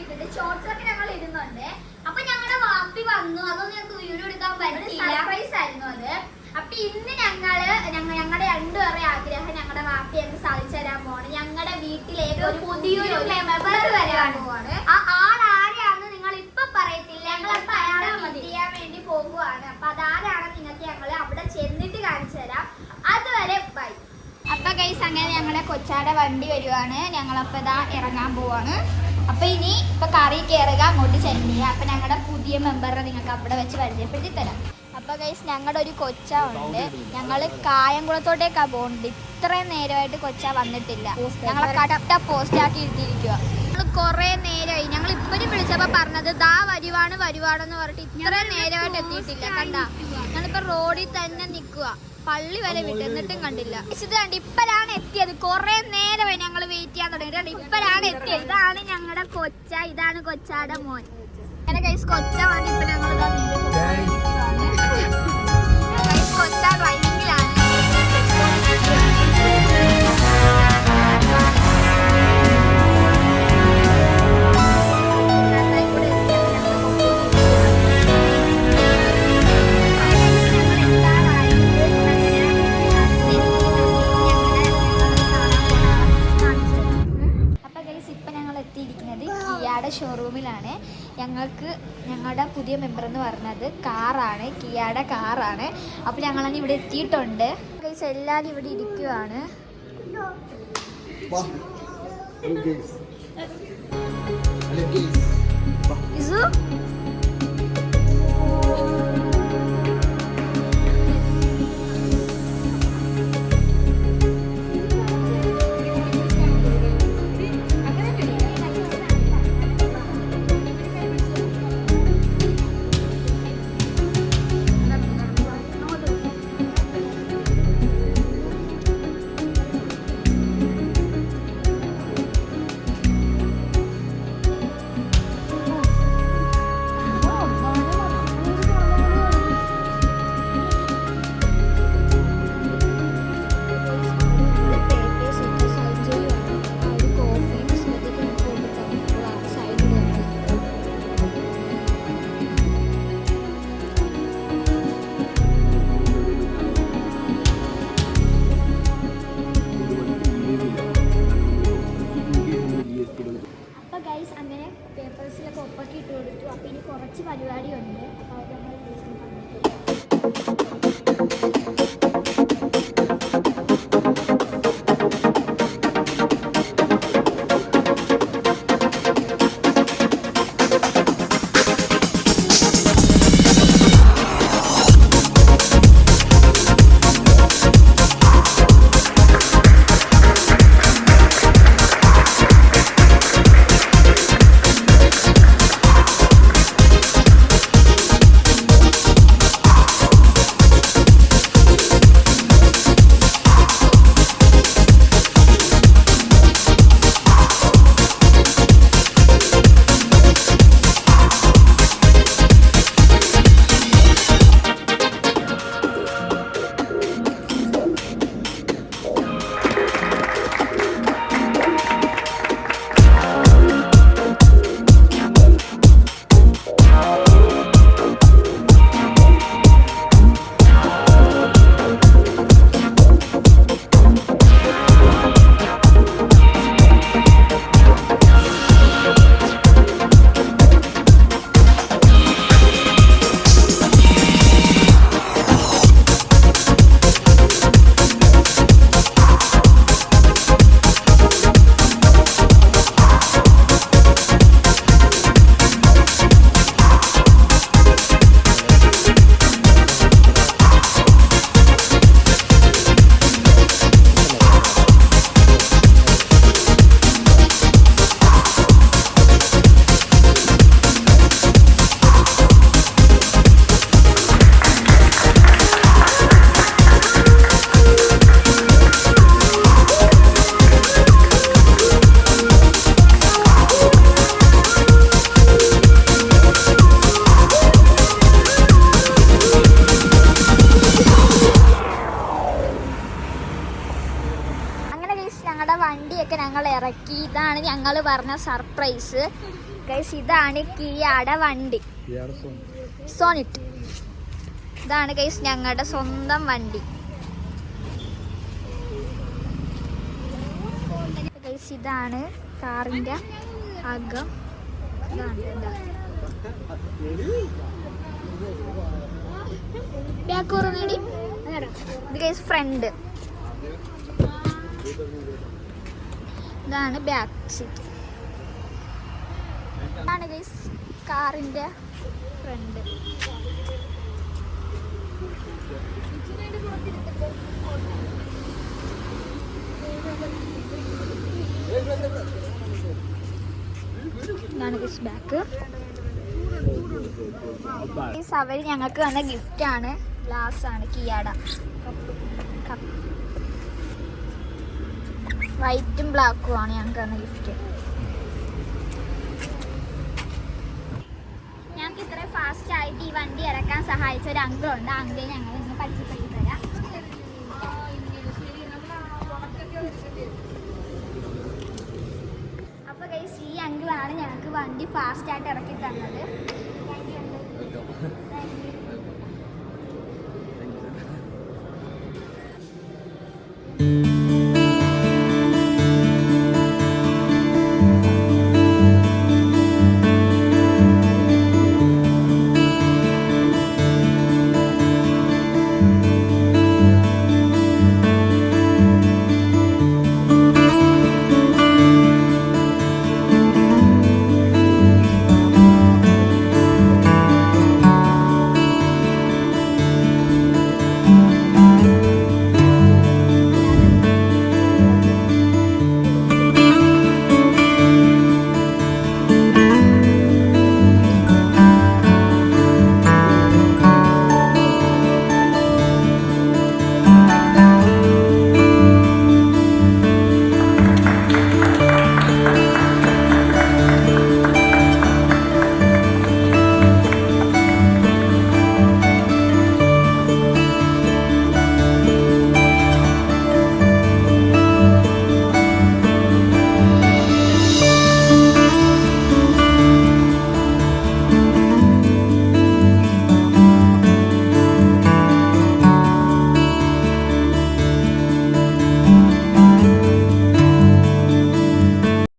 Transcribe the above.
ഇട്ടിട്ട് ഷോർട്സ് ഒക്കെ ഞങ്ങൾ ഇടുന്നുണ്ട്. അപ്പൊ ഞങ്ങളുടെ വാപ്പി വന്നു, അതൊന്നും ഞങ്ങൾക്ക് വീഡിയോ എടുക്കാൻ പറ്റില്ല, സർപ്രൈസ് ആയിരുന്നു അത്. അപ്പൊ ഇന്ന് ഞങ്ങളുടെ രണ്ടുപേരുടെ ആഗ്രഹം ഞങ്ങളുടെ വാപ്പി ഞങ്ങൾക്ക് സാധിച്ചു തരാൻ പോവാണ്. ഞങ്ങളുടെ വീട്ടിലേക്ക് പുതിയൊരു മെമ്പർ വരാൻ പോവാണ്. ആ ആളാരെയാണെന്ന് നിങ്ങൾ ഇപ്പൊ പറയത്തില്ല, ഞങ്ങളപ്പോ അയാളെ ചെയ്യാൻ വേണ്ടി പോകുവാണ്. അപ്പൊ അതാരാണെന്ന് നിങ്ങൾക്ക് ഞങ്ങൾ അവിടെ ചെന്നിട്ട് കാണിച്ചു തരാം. അതുവരെ ബൈ. അപ്പൊ ഗൈസ് അങ്ങനെ ഞങ്ങളുടെ കൊച്ചാടെ വണ്ടി വരുവാണ്. ഞങ്ങളപ്പോ ഇതാ ഇറങ്ങാൻ പോവാണ്. അപ്പൊ ഇനി ഇപ്പൊ കറി കയറുക, അങ്ങോട്ട് ചെല്ലുക. അപ്പൊ ഞങ്ങളുടെ പുതിയ മെമ്പറിനെ നിങ്ങൾക്ക് അവിടെ വെച്ച് പരിചയപ്പെടുത്തി തരാം. അപ്പൊ ഗൈസ് ഞങ്ങളുടെ ഒരു കൊച്ച ഉണ്ട്. ഞങ്ങള് കായംകുളത്തോട്ടേക്കാ പോകുന്നത്. ഇത്രയും നേരമായിട്ട് കൊച്ച വന്നിട്ടില്ല. ഞങ്ങളെ കട്ട പോസ്റ്റ് ആക്കി ഇരുത്തിയിരിക്കുക. ഞങ്ങൾ കുറെ നേരമായി. ഞങ്ങൾ ഇപ്പോഴും വിളിച്ചപ്പോ പറഞ്ഞത് ദാ വരുവാണെന്ന് പറഞ്ഞിട്ട് ഇത്രയും നേരമായിട്ട് എത്തിയിട്ടില്ല. കണ്ട ഞങ്ങളിപ്പോ റോഡിൽ തന്നെ നിൽക്കുക. പള്ളി വരെ വിട്ട് എന്നിട്ടും കണ്ടില്ല. ഇത് കണ്ട് ഇപ്പഴാണ് എത്തിയത്. കുറെ നേരമായി ഞങ്ങൾ വെയിറ്റ് ചെയ്യാൻ തുടങ്ങിയിട്ട് ഇപ്പഴാണ് എത്തിയത്. ഇതാണ് ഞങ്ങളുടെ കൊച്ച, ഇതാണ് കൊച്ചാടെ മോൻ. അങ്ങനെ ഗൈസ് കൊച്ച വന്ന് ഇപ്പൊ ഞങ്ങൾ കൊച്ച ഡ്രൈവിംഗിലാണ്. ഷോറൂമിലാണ്. ഞങ്ങളുടെ പുതിയ മെമ്പർ എന്ന് പറഞ്ഞത് കാറാണ്, കിയാടെ കാറാണ്. അപ്പോൾ ഞങ്ങളന്ന് ഇവിടെ എത്തിയിട്ടുണ്ട്. എല്ലാവരും ഇവിടെ ഇരിക്കുവാണ്. അങ്ങനെ പേപ്പേഴ്സിലൊക്കെ ഒപ്പൊക്കെ ഇട്ട് കൊടുത്തു. അപ്പോൾ ഇനി കുറച്ച് പരിപാടിയുണ്ട്. അപ്പോൾ അത് നമ്മൾ ഞങ്ങൾ പറഞ്ഞ സർപ്രൈസ് ഗൈസ്. ഇതാണ് കിയാടെ വണ്ടി, സോണിറ്റ്. ഇതാണ് ഗൈസ് ഞങ്ങളുടെ സ്വന്തം വണ്ടി ഗൈസ്. ഇതാണ് കാറിന്റെ അകം. ഇതാണ് ഇത് ഗൈസ് ഫ്രണ്ട്. ഇതാണ് ബാക്ക് സീറ്റ്. ഇതാണ് ഗൈസ് കാറിന്റെ ഫ്രണ്ട്. ഇതാണ് ഗൈസ് ബാക്ക്. അവര് ഞങ്ങൾക്ക് വന്ന ഗിഫ്റ്റ് ആണ്. ഗ്ലാസ് ആണ് കിയാട. വൈറ്റും ബ്ലാക്കും ആണ് ഞങ്ങൾക്ക് വന്ന ഗിഫ്റ്റ്. ഞങ്ങൾക്ക് ഇത്ര ഫാസ്റ്റ് ആയിട്ട് ഈ വണ്ടി ഇറക്കാൻ സഹായിച്ച ഒരു അങ്കിൾ ഉണ്ട്. അങ്കിളെ ഞങ്ങൾ ഇന്ന് പരിചയപ്പെടുത്തി തരാം. അപ്പൊ ഗൈസ് ഈ അങ്കിളാണ് ഞങ്ങൾക്ക് വണ്ടി ഫാസ്റ്റ് ആയിട്ട് ഇറക്കി തന്നത്.